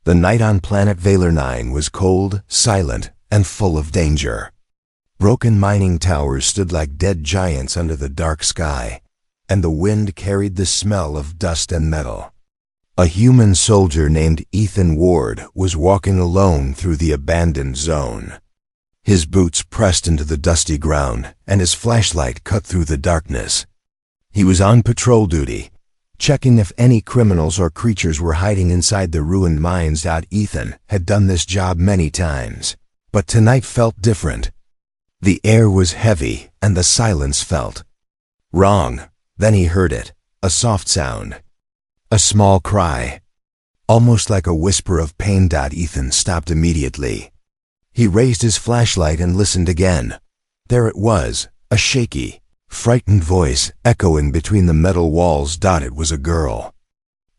The night on planet Valor 9 was cold, silent, and full of danger. Broken mining towers stood like dead giants under the dark sky, and the wind carried the smell of dust and metal. A human soldier named Ethan Ward was walking alone through the abandoned zone. His boots pressed into the dusty ground, and his flashlight cut through the darkness. He was on patrol duty, checking if any criminals or creatures were hiding inside the ruined mines. Ethan had done this job many times, but tonight felt different. The air was heavy, and the silence felt wrong. Then he heard it, a soft sound. A small cry, almost like a whisper of pain. Ethan stopped immediately. He raised his flashlight and listened again. There it was, a shaky, frightened voice echoing between the metal walls. It was a girl,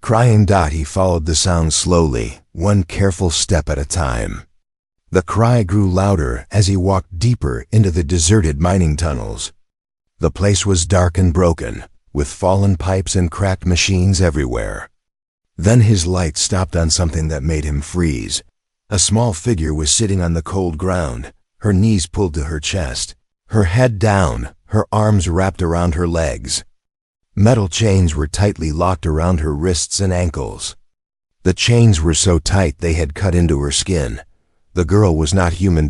crying. He followed the sound slowly, one careful step at a time. The cry grew louder as he walked deeper into the deserted mining tunnels. The place was dark and broken, with fallen pipes and cracked machines everywhere. Then his light stopped on something that made him freeze. A small figure was sitting on the cold ground, her knees pulled to her chest, her head down, her arms wrapped around her legs. Metal chains were tightly locked around her wrists and ankles. The chains were so tight they had cut into her skin. The girl was not human.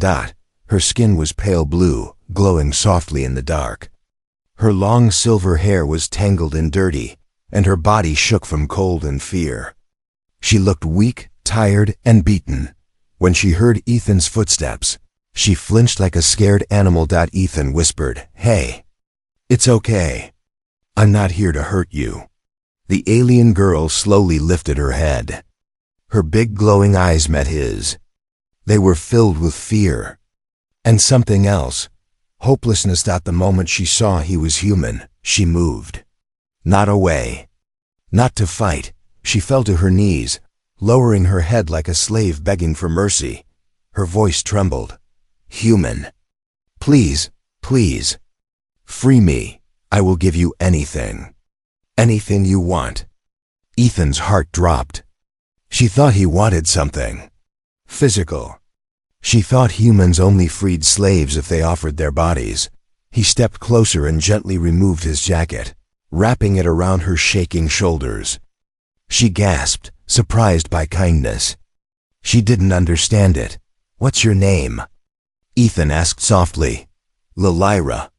Her skin was pale blue, glowing softly in the dark. Her long silver hair was tangled and dirty, and her body shook from cold and fear. She looked weak, tired, and beaten. When she heard Ethan's footsteps, she flinched like a scared animal. Ethan whispered, "Hey, it's okay. I'm not here to hurt you." The alien girl slowly lifted her head. Her big glowing eyes met his. They were filled with fear. And something else, hopelessness. The moment she saw he was human, she moved. Not away. Not to fight. She fell to her knees, lowering her head like a slave begging for mercy. Her voice trembled. "Human. Please, please. Free me. I will give you anything. Anything you want." Ethan's heart dropped. She thought he wanted something physical. She thought humans only freed slaves if they offered their bodies. He stepped closer and gently removed his jacket, wrapping it around her shaking shoulders. She gasped, surprised by kindness. She didn't understand it. "What's your name?" Ethan asked softly. "Lilira."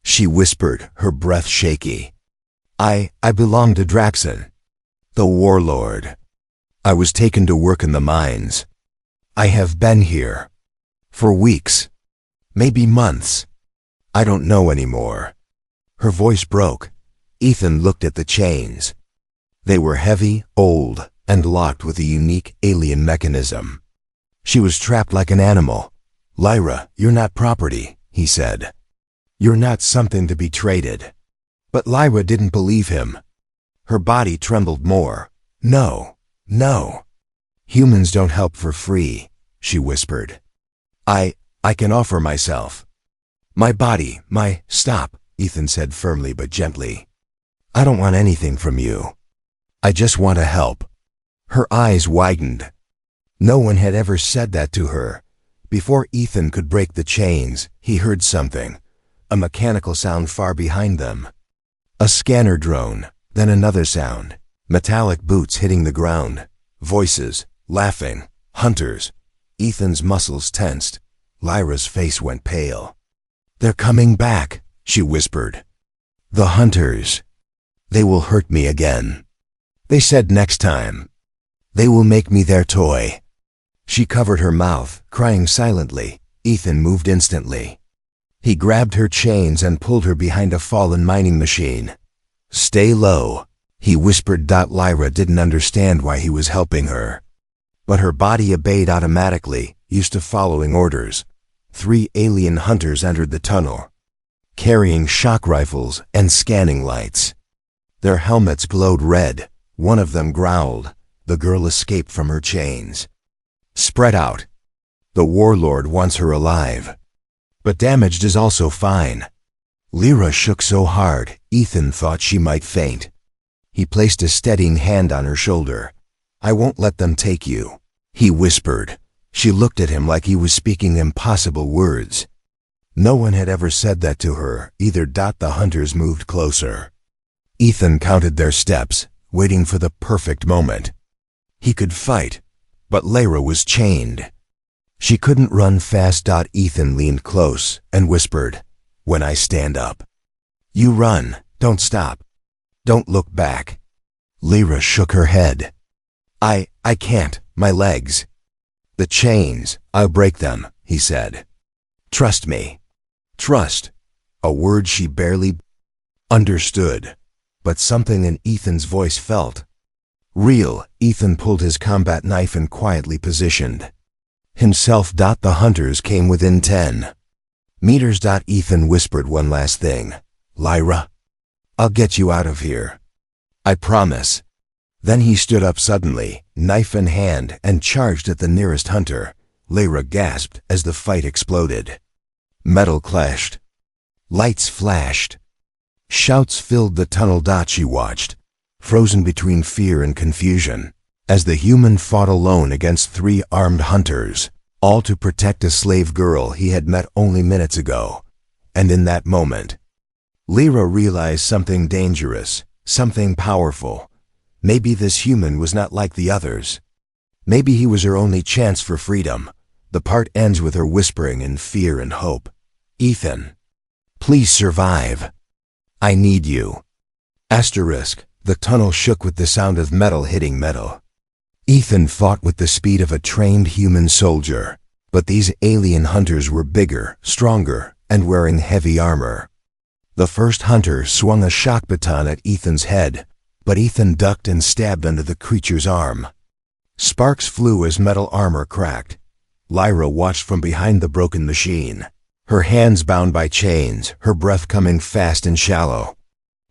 She whispered, her breath shaky. I belong to Draxon, the warlord. I was taken to work in the mines. I have been here for weeks, maybe months. I don't know anymore." Her voice broke. Ethan looked at the chains. They were heavy, old, and locked with a unique alien mechanism. She was trapped like an animal. "Lyra, you're not property," he said. "You're not something to be traded." But Lyra didn't believe him. Her body trembled more. "No, no. Humans don't help for free," she whispered. I can offer myself. My body, Stop," Ethan said firmly but gently. "I don't want anything from you. I just want to help." Her eyes widened. No one had ever said that to her. Before Ethan could break the chains, he heard something, a mechanical sound far behind them. A scanner drone, then another sound, metallic boots hitting the ground, voices, laughing, hunters. Ethan's muscles tensed. Lyra's face went pale. "They're coming back," she whispered. "The hunters. They will hurt me again. They said next time. They will make me their toy." She covered her mouth, crying silently. Ethan moved instantly. He grabbed her chains and pulled her behind a fallen mining machine. "Stay low," he whispered. Lyra didn't understand why he was helping her. But her body obeyed automatically, used to following orders. 3 alien hunters entered the tunnel, carrying shock rifles and scanning lights. Their helmets glowed red. One of them growled. The girl escaped from her chains. "Spread out. The warlord wants her alive. But damaged is also fine." Lyra shook so hard, Ethan thought she might faint. He placed a steadying hand on her shoulder. "I won't let them take you. He whispered. She looked at him like he was speaking impossible words. No one had ever said that to her either. The hunters moved closer. Ethan counted their steps, waiting for the perfect moment. He could fight, but Lyra was chained. She couldn't run fast. Ethan leaned close and whispered, "When I stand up, you run, don't stop. Don't look back." Lyra shook her head. I can't, my legs. "The chains, I'll break them," he said. "Trust me." Trust, a word she barely understood, but something in Ethan's voice felt real. Ethan pulled his combat knife and quietly positioned himself. The hunters came within 10 meters. Ethan whispered one last thing. "Lyra, I'll get you out of here. I promise." Then he stood up suddenly, knife in hand, and charged at the nearest hunter. Lyra gasped as the fight exploded. Metal clashed. Lights flashed. Shouts filled the tunnel. She watched, frozen between fear and confusion, as the human fought alone against 3 armed hunters, all to protect a slave girl he had met only minutes ago. And in that moment, Lyra realized something dangerous, something powerful. Maybe this human was not like the others. Maybe he was her only chance for freedom. The part ends with her whispering in fear and hope, "Ethan, please survive. I need you." The tunnel shook with the sound of metal hitting metal. Ethan fought with the speed of a trained human soldier, but these alien hunters were bigger, stronger, and wearing heavy armor. The first hunter swung a shock baton at Ethan's head, but Ethan ducked and stabbed under the creature's arm. Sparks flew as metal armor cracked. Lyra watched from behind the broken machine, her hands bound by chains, her breath coming fast and shallow.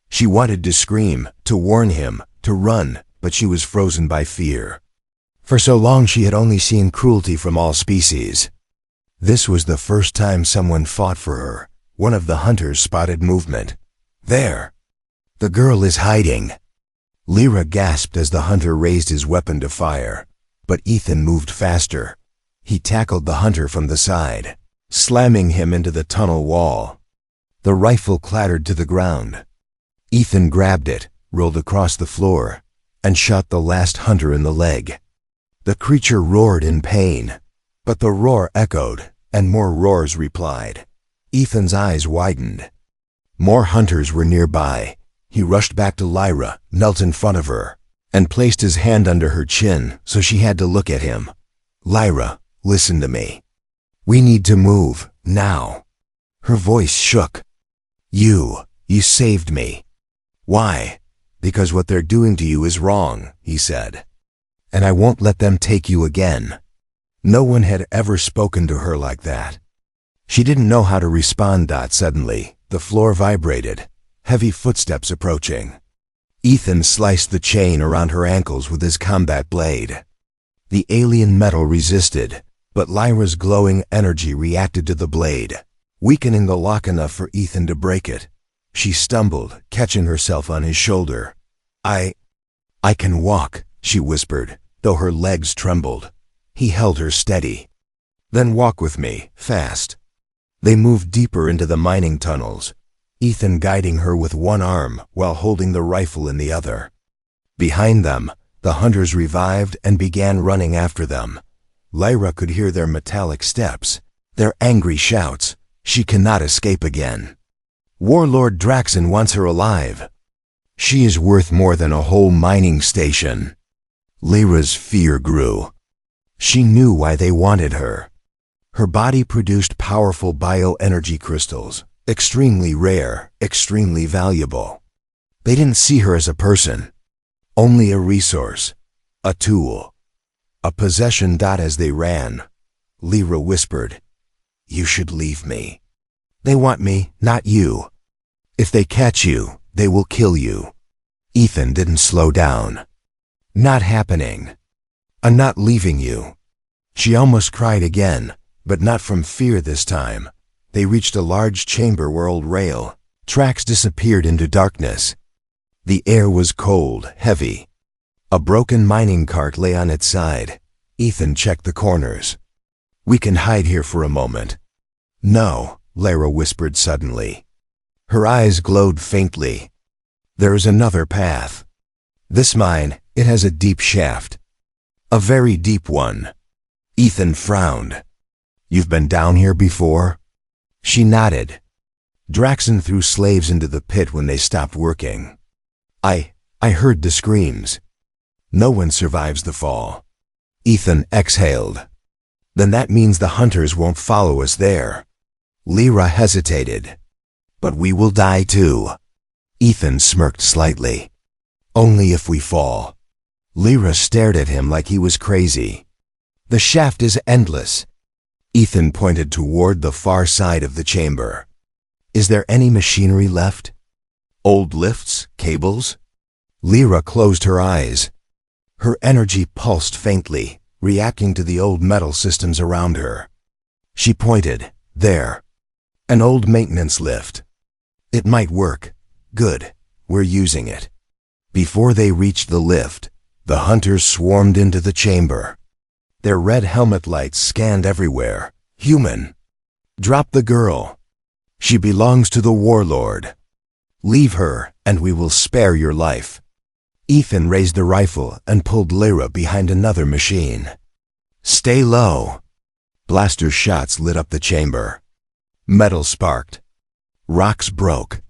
She wanted to scream, to warn him, to run, but she was frozen by fear. For so long she had only seen cruelty from all species. This was the first time someone fought for her. One of the hunters spotted movement. "There! The girl is hiding." Lyra gasped as the hunter raised his weapon to fire, but Ethan moved faster. He tackled the hunter from the side, slamming him into the tunnel wall. The rifle clattered to the ground. Ethan grabbed it, rolled across the floor, and shot the last hunter in the leg. The creature roared in pain, but the roar echoed, and more roars replied. Ethan's eyes widened. More hunters were nearby. He rushed back to Lyra, knelt in front of her, and placed his hand under her chin so she had to look at him. "Lyra, listen to me. We need to move, now." Her voice shook. You saved me." "Why?" "Because what they're doing to you is wrong," he said. "And I won't let them take you again." No one had ever spoken to her like that. She didn't know how to respond. Suddenly, the floor vibrated. Heavy footsteps approaching. Ethan sliced the chain around her ankles with his combat blade. The alien metal resisted, but Lyra's glowing energy reacted to the blade, weakening the lock enough for Ethan to break it. She stumbled, catching herself on his shoulder. I can walk," she whispered, though her legs trembled. He held her steady. "Then walk with me, fast." They moved deeper into the mining tunnels, Ethan guiding her with one arm while holding the rifle in the other. Behind them, the hunters revived and began running after them. Lyra could hear their metallic steps, their angry shouts. She cannot escape again. Warlord Draxon wants her alive. She is worth more than a whole mining station. Lyra's fear grew. She knew why they wanted her. Her body produced powerful bioenergy crystals, extremely rare, extremely valuable. They didn't see her as a person, only a resource, a tool, a possession. As they ran, Lyra whispered, "You should leave me. They want me, not you. If they catch you, they will kill you." Ethan didn't slow down. "Not happening. I'm not leaving you." She almost cried again, but not from fear this time. They reached a large chamber where old rail tracks disappeared into darkness. The air was cold, heavy. A broken mining cart lay on its side. Ethan checked the corners. "We can hide here for a moment." "No," Lyra whispered suddenly. Her eyes glowed faintly. "There is another path. This mine, it has a deep shaft. A very deep one." Ethan frowned. "You've been down here before?" She nodded. "Draxon threw slaves into the pit when they stopped working. I heard the screams. No one survives the fall." Ethan exhaled. "Then that means the hunters won't follow us there." Lyra hesitated. "But we will die too." Ethan smirked slightly. "Only if we fall." Lyra stared at him like he was crazy. "The shaft is endless." Ethan pointed toward the far side of the chamber. "Is there any machinery left? Old lifts, cables?" Lyra closed her eyes. Her energy pulsed faintly, reacting to the old metal systems around her. She pointed. "There. An old maintenance lift. It might work. Good. We're using it." Before they reached the lift, the hunters swarmed into the chamber. Their red helmet lights scanned everywhere. "Human. Drop the girl. She belongs to the warlord. Leave her, and we will spare your life." Ethan raised the rifle and pulled Lyra behind another machine. "Stay low." Blaster shots lit up the chamber. Metal sparked. Rocks broke.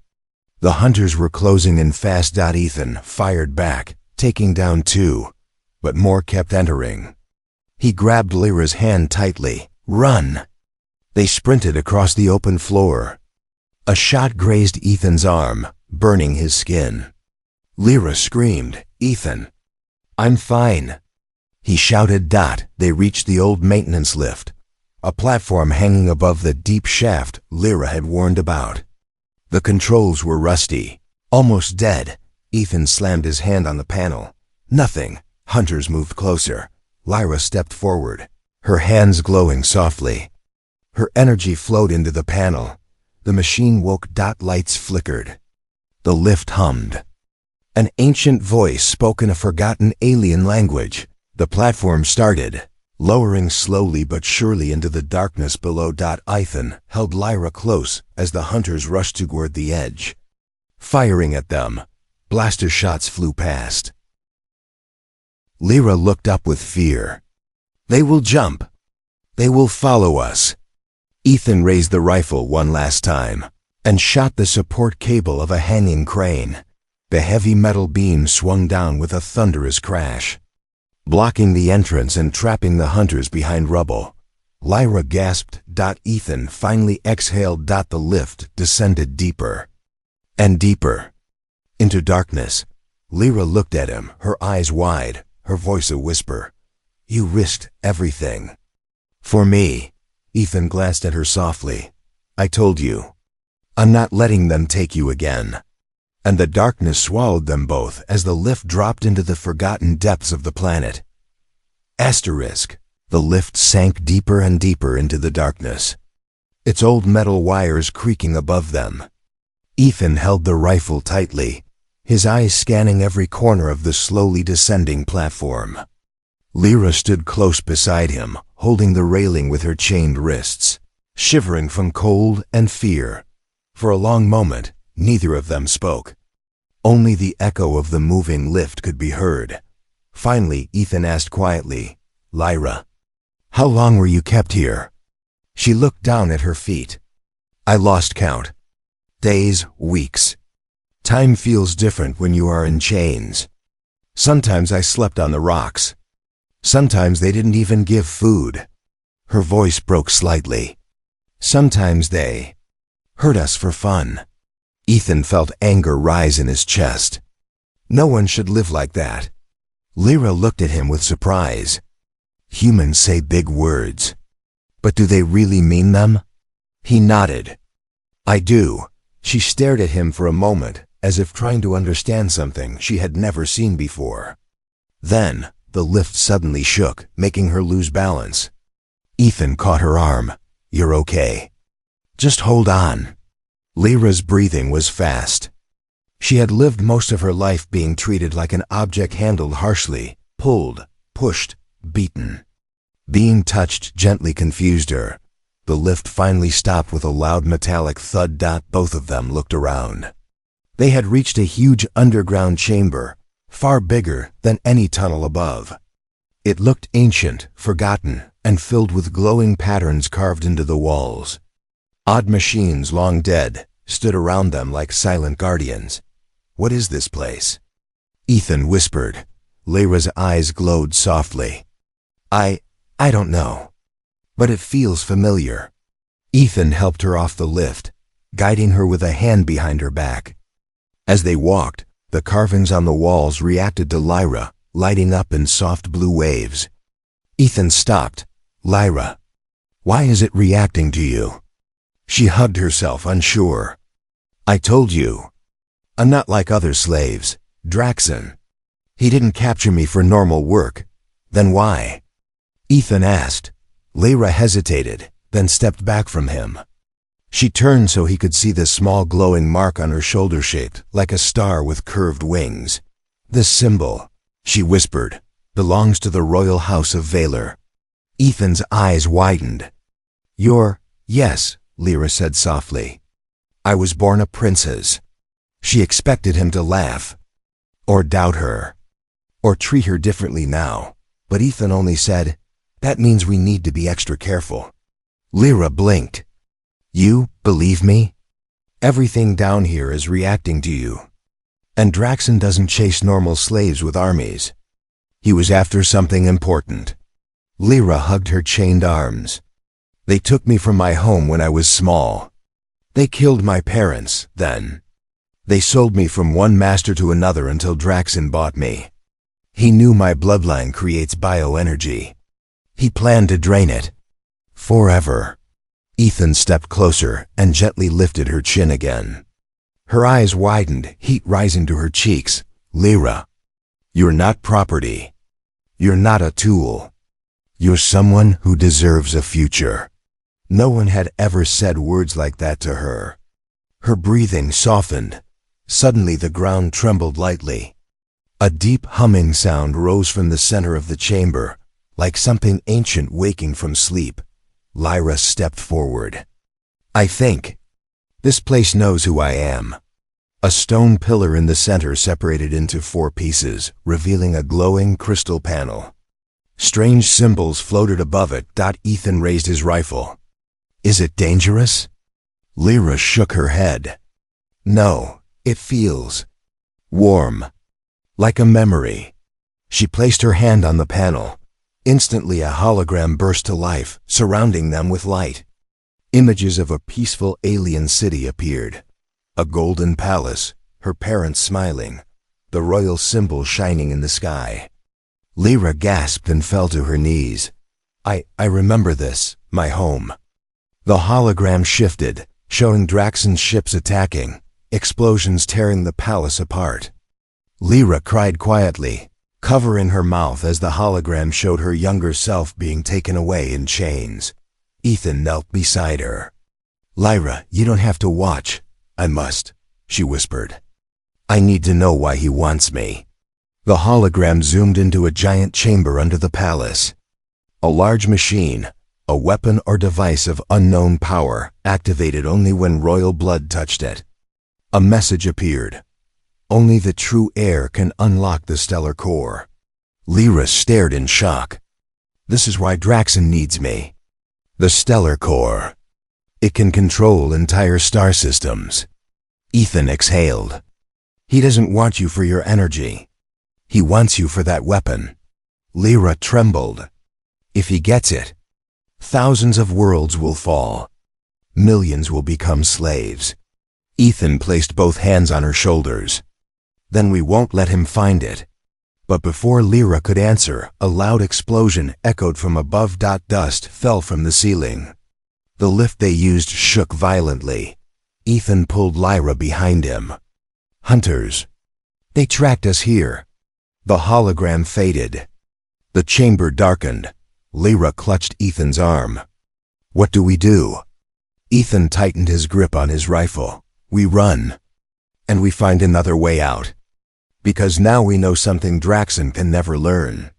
The hunters were closing in fast. Ethan fired back, taking down 2, but more kept entering. He grabbed Lyra's hand tightly. "Run!" They sprinted across the open floor. A shot grazed Ethan's arm, burning his skin. Lyra screamed, "Ethan!" "I'm fine." He shouted. They reached the old maintenance lift, a platform hanging above the deep shaft Lyra had warned about. The controls were rusty, almost dead. Ethan slammed his hand on the panel. Nothing. Hunters moved closer. Lyra stepped forward, her hands glowing softly. Her energy flowed into the panel. The machine woke. Lights flickered. The lift hummed. An ancient voice spoke in a forgotten alien language. The platform started, lowering slowly but surely into the darkness below. Ethan held Lyra close as the hunters rushed toward the edge. Firing at them, blaster shots flew past. Lyra looked up with fear. "They will jump. They will follow us." Ethan raised the rifle one last time and shot the support cable of a hanging crane. The heavy metal beam swung down with a thunderous crash, blocking the entrance and trapping the hunters behind rubble. Lyra gasped. Ethan finally exhaled. The lift descended deeper and deeper into darkness. Lyra looked at him, her eyes wide, her voice a whisper. "You risked everything." "For me." Ethan glanced at her softly. "I told you. I'm not letting them take you again." And the darkness swallowed them both as the lift dropped into the forgotten depths of the planet. Asterisk. The lift sank deeper and deeper into the darkness, its old metal wires creaking above them. Ethan held the rifle tightly, his eyes scanning every corner of the slowly descending platform. Lyra stood close beside him, holding the railing with her chained wrists, shivering from cold and fear. For a long moment, neither of them spoke. Only the echo of the moving lift could be heard. Finally, Ethan asked quietly, "Lyra, how long were you kept here?" She looked down at her feet. "I lost count. Days, weeks. Time feels different when you are in chains. Sometimes I slept on the rocks. Sometimes they didn't even give food." Her voice broke slightly. "Sometimes they hurt us for fun." Ethan felt anger rise in his chest. No one should live like that. Lyra looked at him with surprise. Humans say big words, but do they really mean them? He nodded. "I do." She stared at him for a moment, as if trying to understand something she had never seen before. Then, the lift suddenly shook, making her lose balance. Ethan caught her arm. "You're okay. Just hold on." Lyra's breathing was fast. She had lived most of her life being treated like an object handled harshly, pulled, pushed, beaten. Being touched gently confused her. The lift finally stopped with a loud metallic thud. Both of them looked around. They had reached a huge underground chamber, far bigger than any tunnel above. It looked ancient, forgotten, and filled with glowing patterns carved into the walls. Odd machines, long dead, stood around them like silent guardians. "What is this place?" Ethan whispered. Lyra's eyes glowed softly. I don't know. But it feels familiar." Ethan helped her off the lift, guiding her with a hand behind her back. As they walked, the carvings on the walls reacted to Lyra, lighting up in soft blue waves. Ethan stopped. "Lyra, why is it reacting to you?" She hugged herself, unsure. "I told you. I'm not like other slaves. Draxon. He didn't capture me for normal work. Then why?" Ethan asked. Lyra hesitated, then stepped back from him. She turned so he could see the small glowing mark on her shoulder, shaped like a star with curved wings. "This symbol," she whispered, "belongs to the royal house of Valor." Ethan's eyes widened. Yes," Lyra said softly. "I was born a princess." She expected him to laugh, or doubt her, or treat her differently now, but Ethan only said, "That means we need to be extra careful." Lyra blinked. "You believe me? Everything down here is reacting to you. And Draxon doesn't chase normal slaves with armies. He was after something important." Lyra hugged her chained arms. "They took me from my home when I was small. They killed my parents, then. They sold me from one master to another until Draxon bought me. He knew my bloodline creates bioenergy. He planned to drain it. Forever." Ethan stepped closer and gently lifted her chin again. Her eyes widened, heat rising to her cheeks. "Lyra, you're not property. You're not a tool. You're someone who deserves a future." No one had ever said words like that to her. Her breathing softened. Suddenly the ground trembled lightly. A deep humming sound rose from the center of the chamber, like something ancient waking from sleep. Lyra stepped forward. "I think this place knows who I am." A stone pillar in the center separated into 4 pieces, revealing a glowing crystal panel. Strange symbols floated above it. Ethan raised his rifle. "Is it dangerous?" Lyra shook her head. "No, it feels warm, like a memory." She placed her hand on the panel. Instantly a hologram burst to life, surrounding them with light. Images of a peaceful alien city appeared. A golden palace, her parents smiling, the royal symbol shining in the sky. Lyra gasped and fell to her knees. I remember this, my home." The hologram shifted, showing Draxon's ships attacking, explosions tearing the palace apart. Lyra cried quietly, covering her mouth as the hologram showed her younger self being taken away in chains. Ethan knelt beside her. "Lyra, you don't have to watch." "I must," she whispered. "I need to know why he wants me." The hologram zoomed into a giant chamber under the palace. A large machine, a weapon or device of unknown power, activated only when royal blood touched it. A message appeared. "Only the true heir can unlock the stellar core." Lyra stared in shock. "This is why Draxon needs me." "The stellar core. It can control entire star systems." Ethan exhaled. "He doesn't want you for your energy. He wants you for that weapon." Lyra trembled. "If he gets it, thousands of worlds will fall. Millions will become slaves." Ethan placed both hands on her shoulders. "Then we won't let him find it." But before Lyra could answer, a loud explosion echoed from above. Dust fell from the ceiling. The lift they used shook violently. Ethan pulled Lyra behind him. "Hunters. They tracked us here." The hologram faded. The chamber darkened. Lyra clutched Ethan's arm. "What do we do?" Ethan tightened his grip on his rifle. "We run. And we find another way out. Because now we know something Draxon can never learn."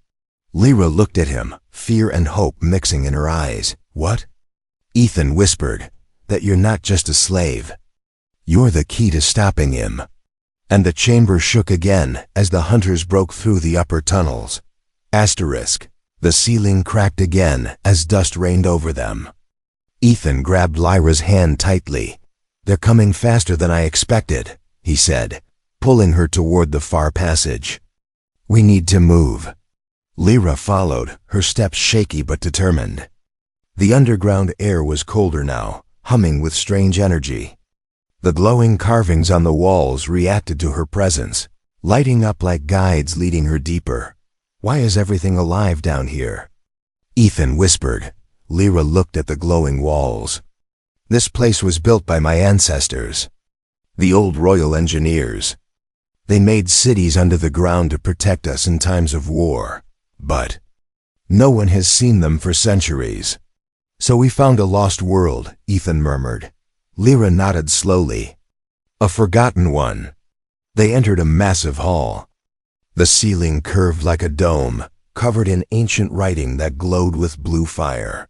Lyra looked at him, fear and hope mixing in her eyes. "What?" Ethan whispered, "That you're not just a slave. You're the key to stopping him." And the chamber shook again as the hunters broke through the upper tunnels. Asterisk. The ceiling cracked again as dust rained over them. Ethan grabbed Lyra's hand tightly. "They're coming faster than I expected," he said, pulling her toward the far passage. "We need to move." Lyra followed, her steps shaky but determined. The underground air was colder now, humming with strange energy. The glowing carvings on the walls reacted to her presence, lighting up like guides leading her deeper. "Why is everything alive down here?" Ethan whispered. Lyra looked at the glowing walls. "This place was built by my ancestors, the old royal engineers. They made cities under the ground to protect us in times of war. But no one has seen them for centuries. So we found a lost world," Ethan murmured. Lyra nodded slowly. "A forgotten one." They entered a massive hall. The ceiling curved like a dome, covered in ancient writing that glowed with blue fire.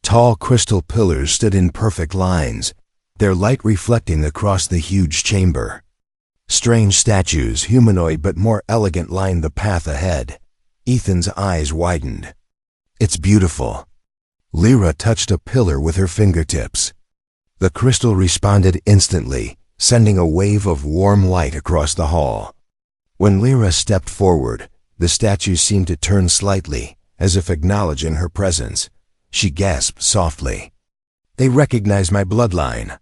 Tall crystal pillars stood in perfect lines, their light reflecting across the huge chamber. Strange statues, humanoid but more elegant, lined the path ahead. Ethan's eyes widened. "It's beautiful." Lyra touched a pillar with her fingertips. The crystal responded instantly, sending a wave of warm light across the hall. When Lyra stepped forward, the statue seemed to turn slightly, as if acknowledging her presence. She gasped softly. "They recognize my bloodline."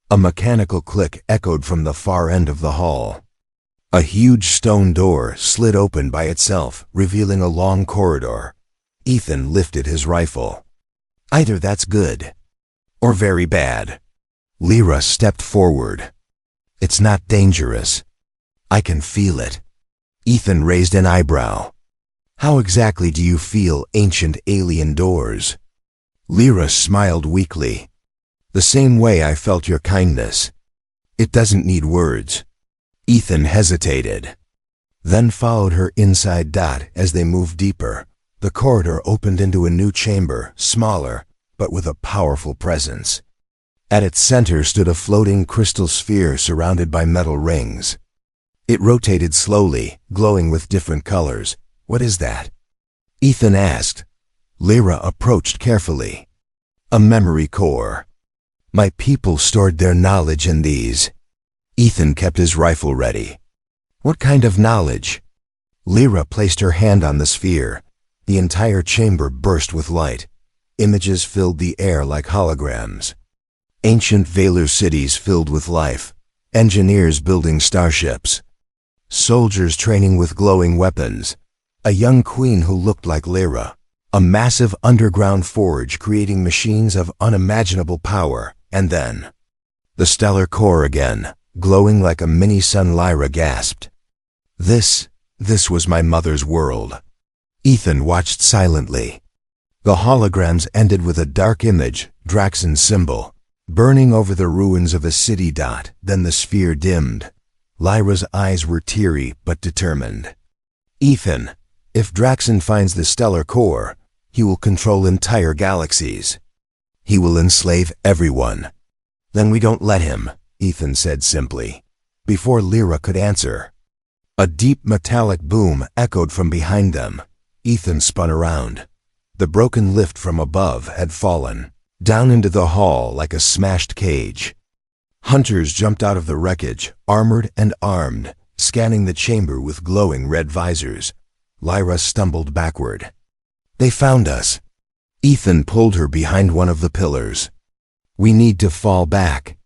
A mechanical click echoed from the far end of the hall. A huge stone door slid open by itself, revealing a long corridor. Ethan lifted his rifle. "Either that's good, or very bad." Lyra stepped forward. "It's not dangerous. I can feel it." Ethan raised an eyebrow. "How exactly do you feel ancient alien doors?" Lyra smiled weakly. "The same way I felt your kindness. It doesn't need words." Ethan hesitated, then followed her inside as they moved deeper. The corridor opened into a new chamber, smaller, but with a powerful presence. At its center stood a floating crystal sphere surrounded by metal rings. It rotated slowly, glowing with different colors. "What is that?" Ethan asked. Lyra approached carefully. "A memory core. My people stored their knowledge in these." Ethan kept his rifle ready. "What kind of knowledge?" Lyra placed her hand on the sphere. The entire chamber burst with light. Images filled the air like holograms. Ancient Valor cities filled with life. Engineers building starships. Soldiers training with glowing weapons. A young queen who looked like Lyra. A massive underground forge creating machines of unimaginable power. And then the stellar core again, glowing like a mini-sun. Lyra gasped. This was my mother's world." Ethan watched silently. The holograms ended with a dark image, Draxon's symbol, burning over the ruins of a city. Then the sphere dimmed. Lyra's eyes were teary but determined. "Ethan, if Draxon finds the stellar core, he will control entire galaxies. He will enslave everyone." "Then we don't let him," Ethan said simply. Before Lyra could answer, a deep metallic boom echoed from behind them. Ethan spun around. The broken lift from above had fallen, down into the hall like a smashed cage. Hunters jumped out of the wreckage, armored and armed, scanning the chamber with glowing red visors. Lyra stumbled backward. "They found us." Ethan pulled her behind one of the pillars. "We need to fall back.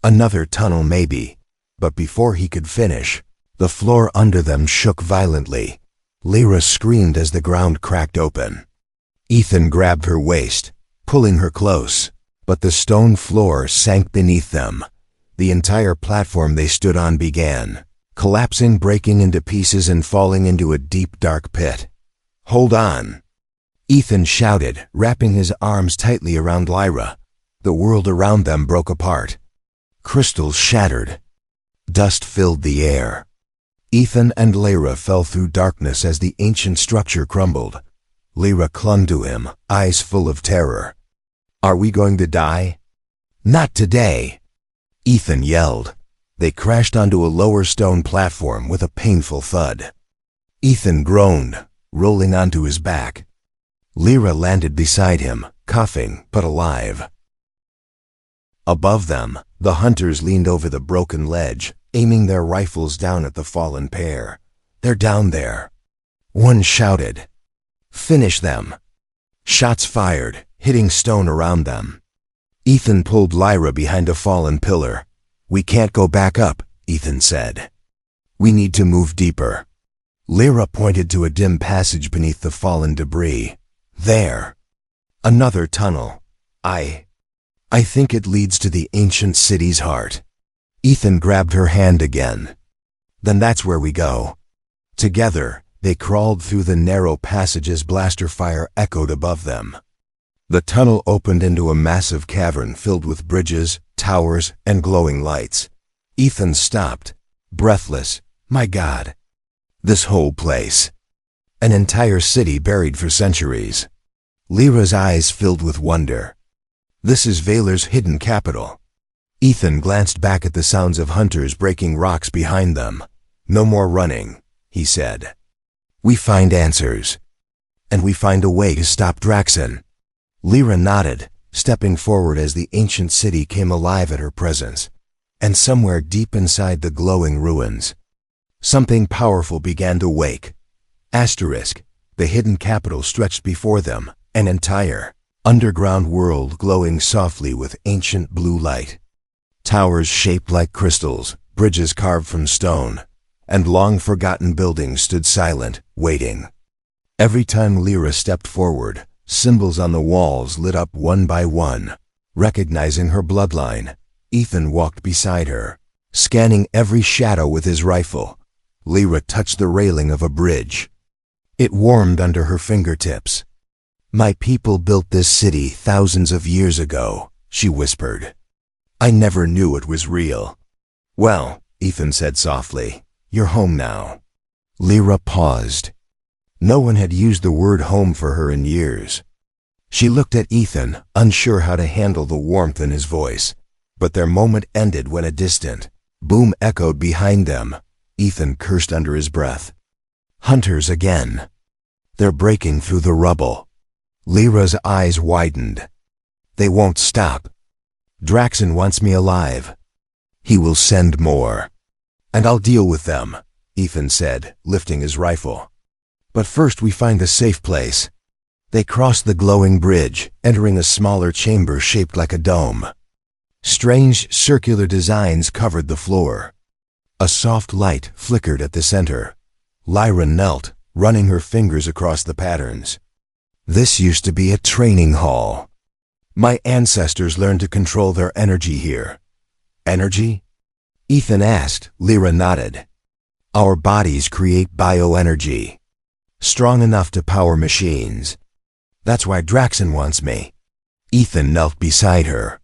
Another tunnel maybe." But before he could finish, the floor under them shook violently. Lyra screamed as the ground cracked open. Ethan grabbed her waist, pulling her close, but the stone floor sank beneath them. The entire platform they stood on began collapsing, breaking into pieces and falling into a deep, dark pit. "Hold on!" Ethan shouted, wrapping his arms tightly around Lyra. The world around them broke apart. Crystals shattered. Dust filled the air. Ethan and Lyra fell through darkness as the ancient structure crumbled. Lyra clung to him, eyes full of terror. "Are we going to die?" "Not today," Ethan yelled. They crashed onto a lower stone platform with a painful thud. Ethan groaned, rolling onto his back. Lyra landed beside him, coughing but alive. Above them, the hunters leaned over the broken ledge, aiming their rifles down at the fallen pair. "They're down there." One shouted. "Finish them." Shots fired, hitting stone around them. Ethan pulled Lyra behind a fallen pillar. "We can't go back up," Ethan said. "We need to move deeper." Lyra pointed to a dim passage beneath the fallen debris. "There." "Another tunnel. I think it leads to the ancient city's heart." Ethan grabbed her hand again. "Then that's where we go." Together, they crawled through the narrow passage as blaster fire echoed above them. The tunnel opened into a massive cavern filled with bridges, towers, and glowing lights. Ethan stopped, breathless. "My God. This whole place. An entire city buried for centuries." Lyra's eyes filled with wonder. "This is Vaylor's hidden capital." Ethan glanced back at the sounds of hunters breaking rocks behind them. "No more running," he said. "We find answers. And we find a way to stop Draxon." Lyra nodded, stepping forward as the ancient city came alive at her presence. And somewhere deep inside the glowing ruins, something powerful began to wake. The hidden capital stretched before them, an entire, underground world glowing softly with ancient blue light. Towers shaped like crystals, bridges carved from stone, and long-forgotten buildings stood silent, waiting. Every time Lyra stepped forward, symbols on the walls lit up one by one. Recognizing her bloodline, Ethan walked beside her, scanning every shadow with his rifle. Lyra touched the railing of a bridge. It warmed under her fingertips. "My people built this city thousands of years ago," she whispered. "I never knew it was real." "Well," Ethan said softly, "you're home now." Lyra paused. No one had used the word home for her in years. She looked at Ethan, unsure how to handle the warmth in his voice. But their moment ended when a distant boom echoed behind them. Ethan cursed under his breath. "Hunters again. They're breaking through the rubble." Lyra's eyes widened. "They won't stop. Draxon wants me alive. He will send more. And I'll deal with them," Ethan said, lifting his rifle. "But first we find a safe place." They crossed the glowing bridge, entering a smaller chamber shaped like a dome. Strange circular designs covered the floor. A soft light flickered at the center. Lyra knelt, running her fingers across the patterns. "This used to be a training hall. My ancestors learned to control their energy here." "Energy?" Ethan asked. Lyra nodded. "Our bodies create bioenergy, strong enough to power machines. That's why Draxon wants me." Ethan knelt beside her.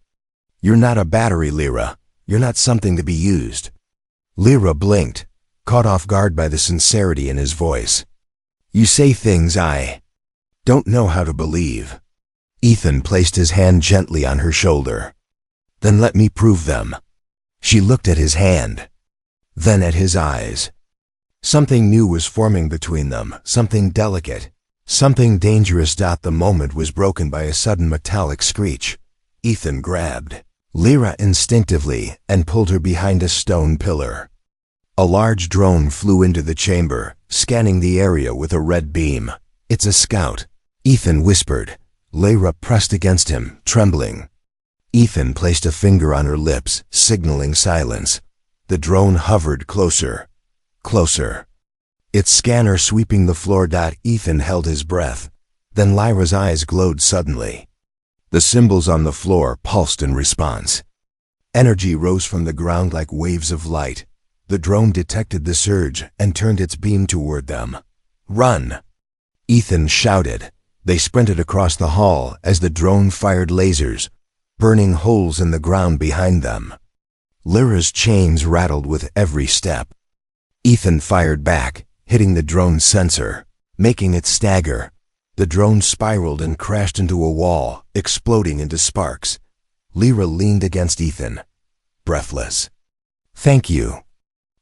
"You're not a battery, Lyra. You're not something to be used." Lyra blinked, caught off guard by the sincerity in his voice. "You say things I don't know how to believe." Ethan placed his hand gently on her shoulder. "Then let me prove them." She looked at his hand, then at his eyes. Something new was forming between them, something delicate, something dangerous. The moment was broken by a sudden metallic screech. Ethan grabbed Lyra instinctively and pulled her behind a stone pillar. A large drone flew into the chamber, scanning the area with a red beam. "It's a scout," Ethan whispered. Lyra pressed against him, trembling. Ethan placed a finger on her lips, signaling silence. The drone hovered closer, closer. Its scanner sweeping the floor. Ethan held his breath. Then Lyra's eyes glowed suddenly. The symbols on the floor pulsed in response. Energy rose from the ground like waves of light. The drone detected the surge and turned its beam toward them. "Run!" Ethan shouted. They sprinted across the hall as the drone fired lasers, burning holes in the ground behind them. Lyra's chains rattled with every step. Ethan fired back, hitting the drone's sensor, making it stagger. The drone spiraled and crashed into a wall, exploding into sparks. Lyra leaned against Ethan, breathless. "Thank you."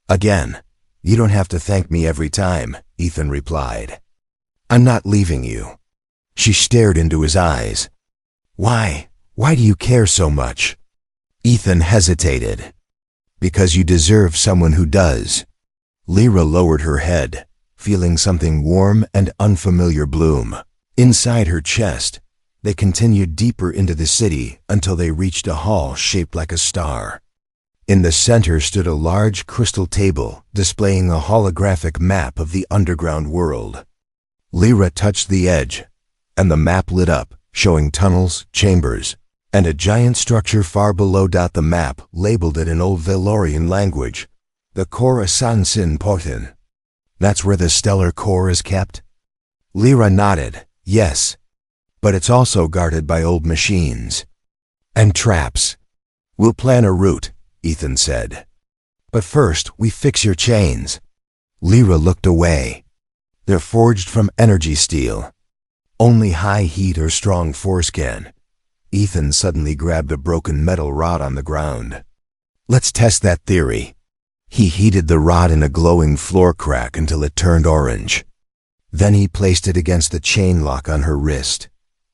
"Again. You don't have to thank me every time," Ethan replied. "I'm not leaving you." She stared into his eyes. "Why? Why do you care so much?" Ethan hesitated. "Because you deserve someone who does." Lyra lowered her head, feeling something warm and unfamiliar bloom inside her chest. They continued deeper into the city until they reached a hall shaped like a star. In the center stood a large crystal table displaying a holographic map of the underground world. Lyra touched the edge, and the map lit up, showing tunnels, chambers, and a giant structure far below. The map labeled it in Old Valorian language, the Cora San Sin Potin. "That's where the stellar core is kept?" Lyra nodded. "Yes, but it's also guarded by old machines and traps. We'll plan a route," Ethan said. "But first, we fix your chains." Lyra looked away. "They're forged from energy steel. Only high heat or strong force can." Ethan suddenly grabbed a broken metal rod on the ground. "Let's test that theory." He heated the rod in a glowing floor crack until it turned orange. Then he placed it against the chain lock on her wrist.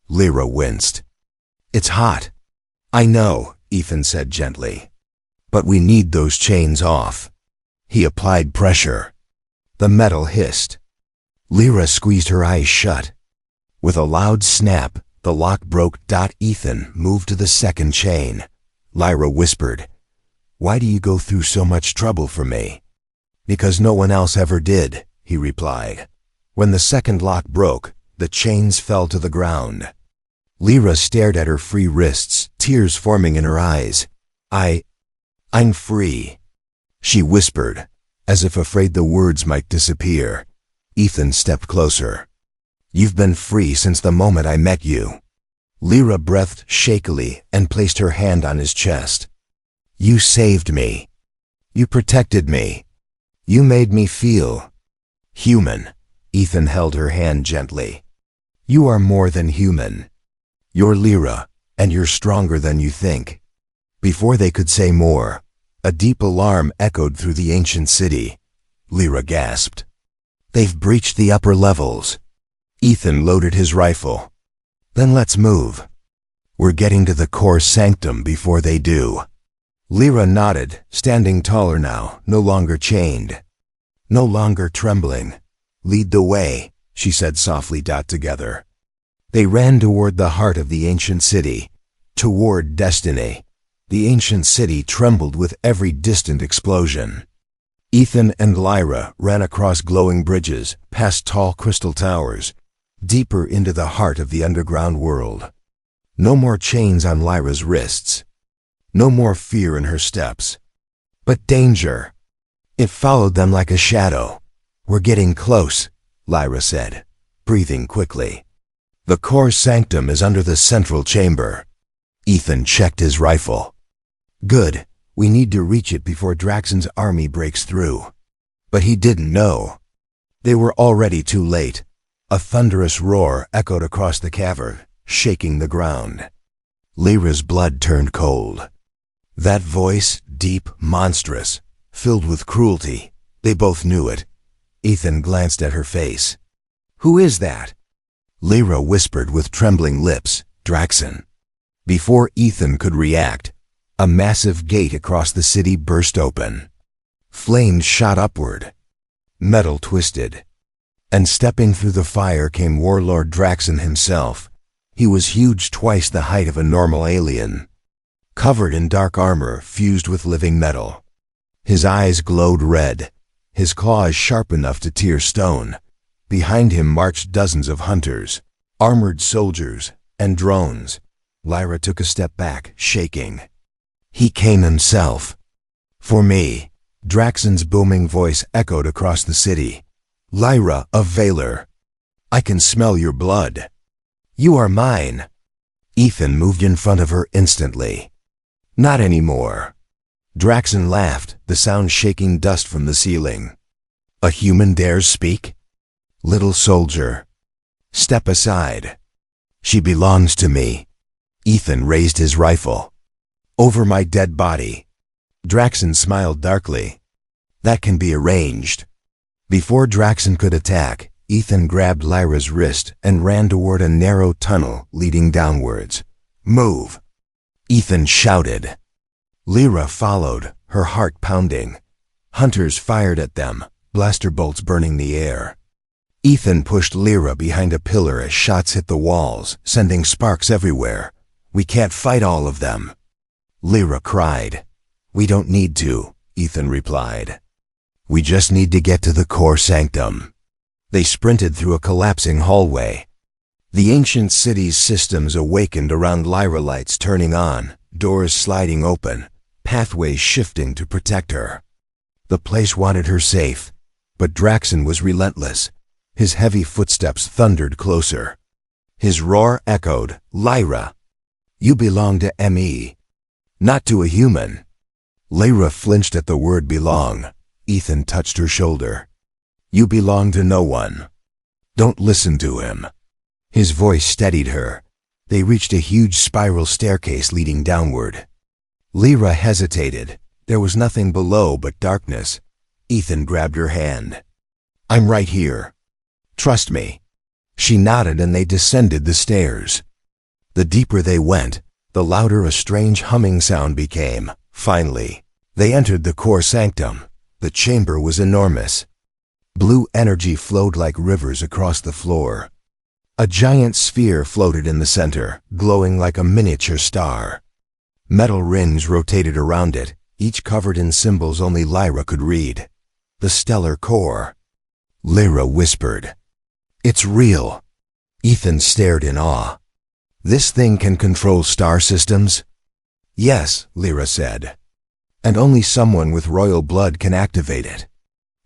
Lyra winced. "It's hot." "I know," Ethan said gently. "But we need those chains off." He applied pressure. The metal hissed. Lyra squeezed her eyes shut. With a loud snap, the lock broke. Ethan moved to the second chain. Lyra whispered, "Why do you go through so much trouble for me?" "Because no one else ever did," he replied. When the second lock broke, the chains fell to the ground. Lyra stared at her free wrists, tears forming in her eyes. I'm free," she whispered, as if afraid the words might disappear. Ethan stepped closer. "You've been free since the moment I met you." Lyra breathed shakily and placed her hand on his chest. "You saved me. You protected me. You made me feel human." Ethan held her hand gently. "You are more than human. You're Lyra, and you're stronger than you think." Before they could say more, a deep alarm echoed through the ancient city. Lyra gasped. "They've breached the upper levels." Ethan loaded his rifle. "Then let's move. We're getting to the core sanctum before they do." Lyra nodded, standing taller now, no longer chained, no longer trembling. "Lead the way," she said softly. Together they ran toward the heart of the ancient city, toward destiny. The ancient city trembled with every distant explosion. Ethan and Lyra ran across glowing bridges, past tall crystal towers, deeper into the heart of the underground world. No more chains on Lyra's wrists. No more fear in her steps. But danger. It followed them like a shadow. "We're getting close," Lyra said, breathing quickly. "The core sanctum is under the central chamber." Ethan checked his rifle. "Good. We need to reach it before Draxon's army breaks through." But he didn't know. They were already too late. A thunderous roar echoed across the cavern, shaking the ground. Lyra's blood turned cold. That voice, deep, monstrous, filled with cruelty. They both knew it. Ethan glanced at her face. "Who is that?" Lyra whispered with trembling lips, "Draxon." Before Ethan could react, a massive gate across the city burst open. Flames shot upward. Metal twisted. And stepping through the fire came Warlord Draxon himself. He was huge, twice the height of a normal alien, covered in dark armor fused with living metal. His eyes glowed red, his claws sharp enough to tear stone. Behind him marched dozens of hunters, armored soldiers, and drones. Lyra took a step back, shaking. "He came himself." "For me," Draxon's booming voice echoed across the city. "Lyra of Valor, I can smell your blood. You are mine." Ethan moved in front of her instantly. "Not anymore." Draxon laughed, the sound shaking dust from the ceiling. A human dares speak? Little soldier, step aside. She belongs to me. Ethan raised his rifle. Over my dead body. Draxen smiled darkly. That can be arranged. Before Draxen could attack, Ethan grabbed Lyra's wrist and ran toward a narrow tunnel leading downwards. Move! Ethan shouted. Lyra followed, her heart pounding. Hunters fired at them, blaster bolts burning the air. Ethan pushed Lyra behind a pillar as shots hit the walls, sending sparks everywhere. We can't fight all of them. Lyra cried. We don't need to, Ethan replied. We just need to get to the core sanctum. They sprinted through a collapsing hallway. The ancient city's systems awakened around Lyra, lights turning on, doors sliding open, pathways shifting to protect her. The place wanted her safe, but Draxen was relentless. His heavy footsteps thundered closer. His roar echoed, Lyra, you belong to ME, not to a human. Lyra flinched at the word belong. Ethan touched her shoulder. You belong to no one. Don't listen to him. His voice steadied her. They reached a huge spiral staircase leading downward. Lyra hesitated. There was nothing below but darkness. Ethan grabbed her hand. I'm right here. Trust me. She nodded and they descended the stairs. The deeper they went, the louder a strange humming sound became. Finally, they entered the core sanctum. The chamber was enormous. Blue energy flowed like rivers across the floor. A giant sphere floated in the center, glowing like a miniature star. Metal rings rotated around it, each covered in symbols only Lyra could read. The stellar core. Lyra whispered. It's real. Ethan stared in awe. This thing can control star systems? Yes, Lyra said. And only someone with royal blood can activate it.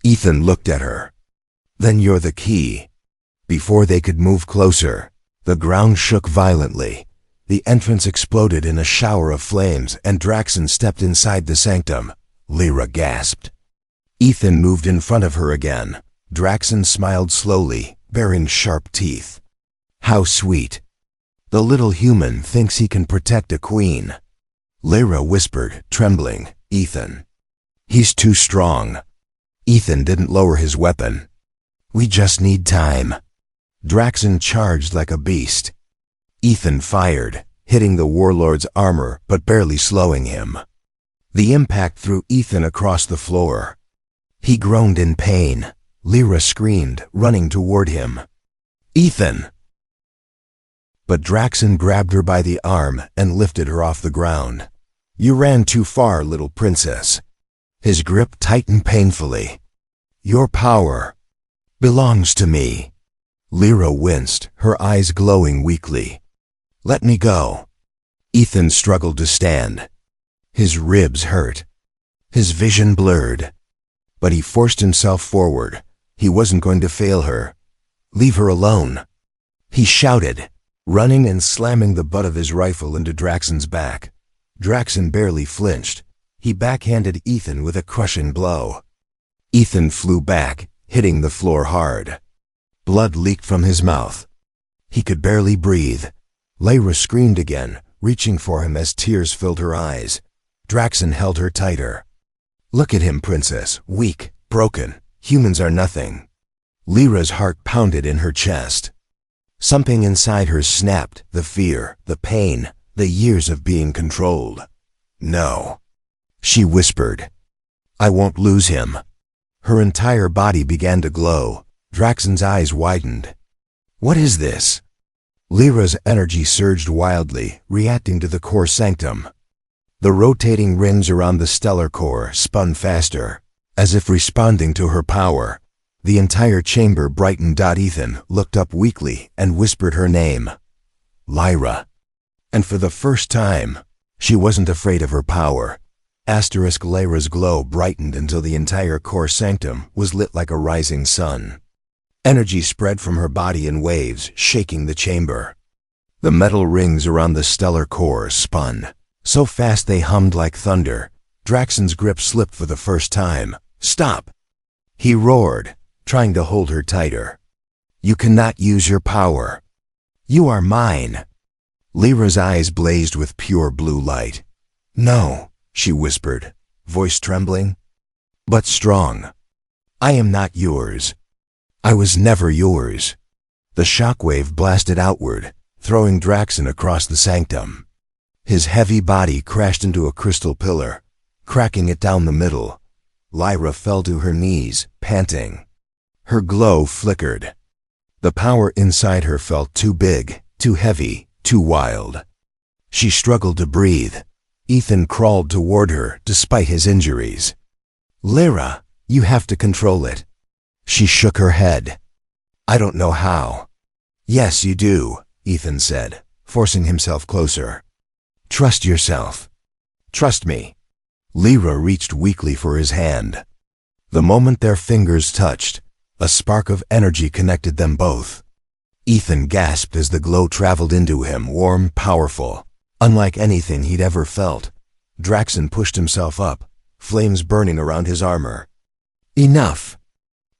Ethan looked at her. Then you're the key. Before they could move closer, the ground shook violently. The entrance exploded in a shower of flames and Draxen stepped inside the sanctum. Lyra gasped. Ethan moved in front of her again. Draxen smiled slowly, baring sharp teeth. How sweet. The little human thinks he can protect a queen. Lyra whispered, trembling, Ethan. He's too strong. Ethan didn't lower his weapon. We just need time. Draxen charged like a beast. Ethan fired, hitting the warlord's armor but barely slowing him. The impact threw Ethan across the floor. He groaned in pain. Lyra screamed, running toward him. Ethan! But Draxen grabbed her by the arm and lifted her off the ground. You ran too far, little princess. His grip tightened painfully. Your power belongs to me. Lyra winced, her eyes glowing weakly. Let me go. Ethan struggled to stand. His ribs hurt. His vision blurred. But he forced himself forward. He wasn't going to fail her. Leave her alone. He shouted, running and slamming the butt of his rifle into Draxen's back. Draxen barely flinched. He backhanded Ethan with a crushing blow. Ethan flew back, hitting the floor hard. Blood leaked from his mouth. He could barely breathe. Lyra screamed again, reaching for him as tears filled her eyes. Draxen held her tighter. Look at him, princess, weak, broken. Humans are nothing. Lyra's heart pounded in her chest. Something inside her snapped, the fear, the pain, the years of being controlled. No. She whispered. I won't lose him. Her entire body began to glow. Draxen's eyes widened. What is this? Lyra's energy surged wildly, reacting to the core sanctum. The rotating rings around the stellar core spun faster, as if responding to her power. The entire chamber brightened. Ethan looked up weakly and whispered her name. Lyra. And for the first time, she wasn't afraid of her power. Lyra's glow brightened until the entire core sanctum was lit like a rising sun. Energy spread from her body in waves, shaking the chamber. The metal rings around the stellar core spun. So fast they hummed like thunder. Draxen's grip slipped for the first time. Stop! He roared, trying to hold her tighter. "You cannot use your power. You are mine." Lyra's eyes blazed with pure blue light. "No," she whispered, voice trembling, but strong. "I am not yours. I was never yours." The shockwave blasted outward, throwing Draxen across the sanctum. His heavy body crashed into a crystal pillar, cracking it down the middle. Lyra fell to her knees, panting. Her glow flickered. The power inside her felt too big, too heavy, too wild. She struggled to breathe. Ethan crawled toward her, despite his injuries. "Lyra, you have to control it." She shook her head. "I don't know how." "Yes, you do," Ethan said, forcing himself closer. "Trust yourself. Trust me." Lyra reached weakly for his hand. The moment their fingers touched, a spark of energy connected them both. Ethan gasped as the glow traveled into him, warm, powerful, unlike anything he'd ever felt. Draxen pushed himself up, flames burning around his armor. "Enough!"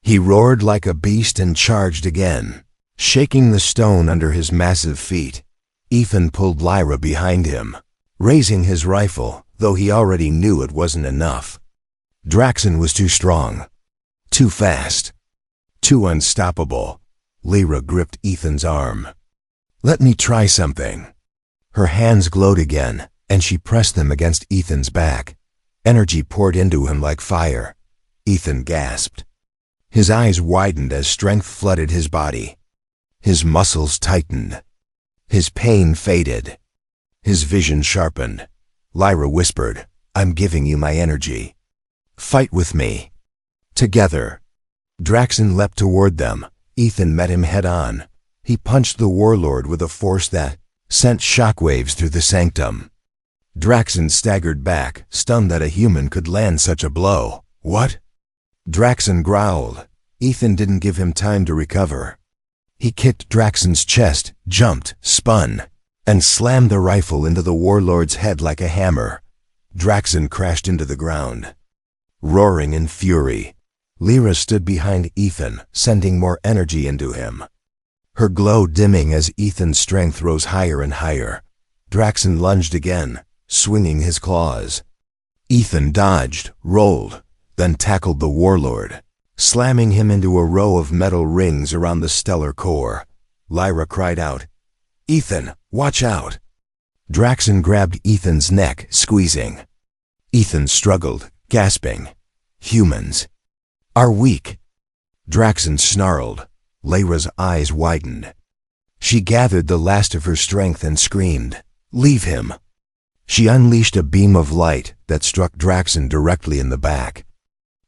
He roared like a beast and charged again, shaking the stone under his massive feet. Ethan pulled Lyra behind him, raising his rifle, though he already knew it wasn't enough. Draxen was too strong, too fast, too unstoppable. Lyra gripped Ethan's arm. "Let me try something." Her hands glowed again, and she pressed them against Ethan's back. Energy poured into him like fire. Ethan gasped. His eyes widened as strength flooded his body. His muscles tightened. His pain faded. His vision sharpened. Lyra whispered, "I'm giving you my energy. Fight with me." Together. Draxen leapt toward them. Ethan met him head-on. He punched the warlord with a force that sent shockwaves through the sanctum. Draxen staggered back, stunned that a human could land such a blow. "What?" Draxen growled. Ethan didn't give him time to recover. He kicked Draxen's chest, jumped, spun, and slammed the rifle into the warlord's head like a hammer. Draxen crashed into the ground. Roaring in fury, Lyra stood behind Ethan, sending more energy into him. Her glow dimming as Ethan's strength rose higher and higher. Draxen lunged again, swinging his claws. Ethan dodged, rolled, then tackled the warlord, slamming him into a row of metal rings around the stellar core. Lyra cried out, "Ethan, watch out!" Draxen grabbed Ethan's neck, squeezing. Ethan struggled, gasping. "Humans are weak." Draxen snarled. Lyra's eyes widened. She gathered the last of her strength and screamed, "Leave him!" She unleashed a beam of light that struck Draxen directly in the back.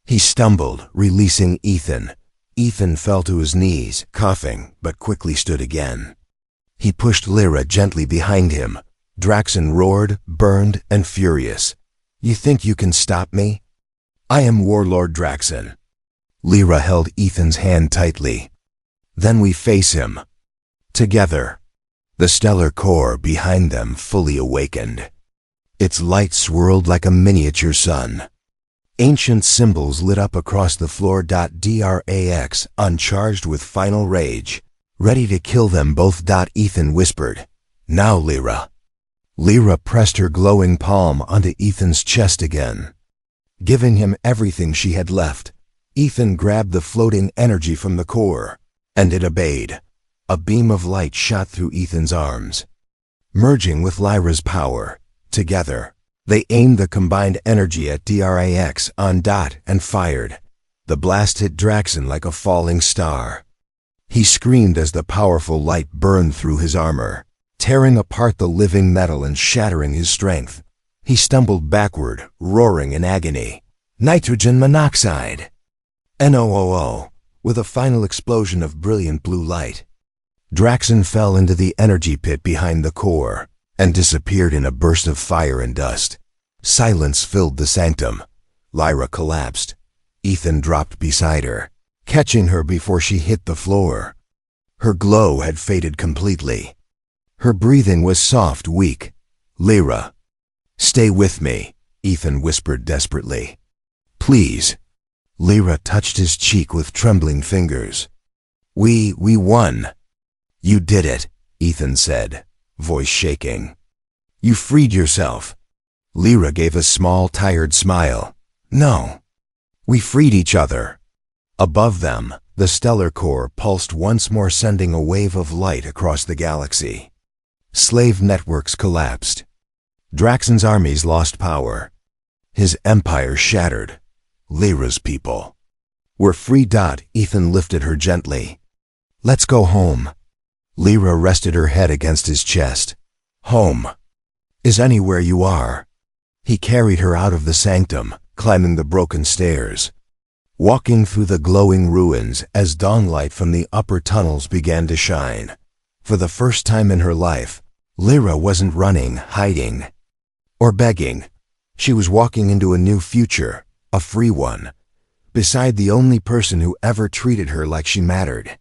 He stumbled, releasing Ethan. Ethan fell to his knees, coughing, but quickly stood again. He pushed Lyra gently behind him. Draxen roared, burned, and furious. "You think you can stop me? I am Warlord Draxen." Lyra held Ethan's hand tightly. "Then we face him. Together." The stellar core behind them fully awakened. Its light swirled like a miniature sun. Ancient symbols lit up across the floor. Drax, uncharged with final rage, ready to kill them both. Ethan whispered, "Now, Lyra." Lyra pressed her glowing palm onto Ethan's chest again, giving him everything she had left. Ethan grabbed the floating energy from the core, and it obeyed. A beam of light shot through Ethan's arms, merging with Lyra's power. Together, they aimed the combined energy at Drax and fired. The blast hit Draxen like a falling star. He screamed as the powerful light burned through his armor, tearing apart the living metal and shattering his strength. He stumbled backward, roaring in agony. "Nitrogen monoxide!" NOOO, with a final explosion of brilliant blue light. Draxen fell into the energy pit behind the core and disappeared in a burst of fire and dust. Silence filled the sanctum. Lyra collapsed. Ethan dropped beside her, catching her before she hit the floor. Her glow had faded completely. Her breathing was soft, weak. "Lyra, stay with me," Ethan whispered desperately. "Please." Lyra touched his cheek with trembling fingers. We won. You did it, Ethan said, voice shaking. You freed yourself. Lyra gave a small, tired smile. No. We freed each other. Above them, the stellar core pulsed once more, sending a wave of light across the galaxy. Slave networks collapsed. Draxon's armies lost power. His empire shattered. Lyra's people were free. Ethan lifted her gently. Let's go home. Lyra rested her head against his chest. Home is anywhere you are. He carried her out of the sanctum, climbing the broken stairs, walking through the glowing ruins as dawnlight from the upper tunnels began to shine. For the first time in her life, Lyra wasn't running, hiding, or begging. She was walking into a new future, a free one, beside the only person who ever treated her like she mattered.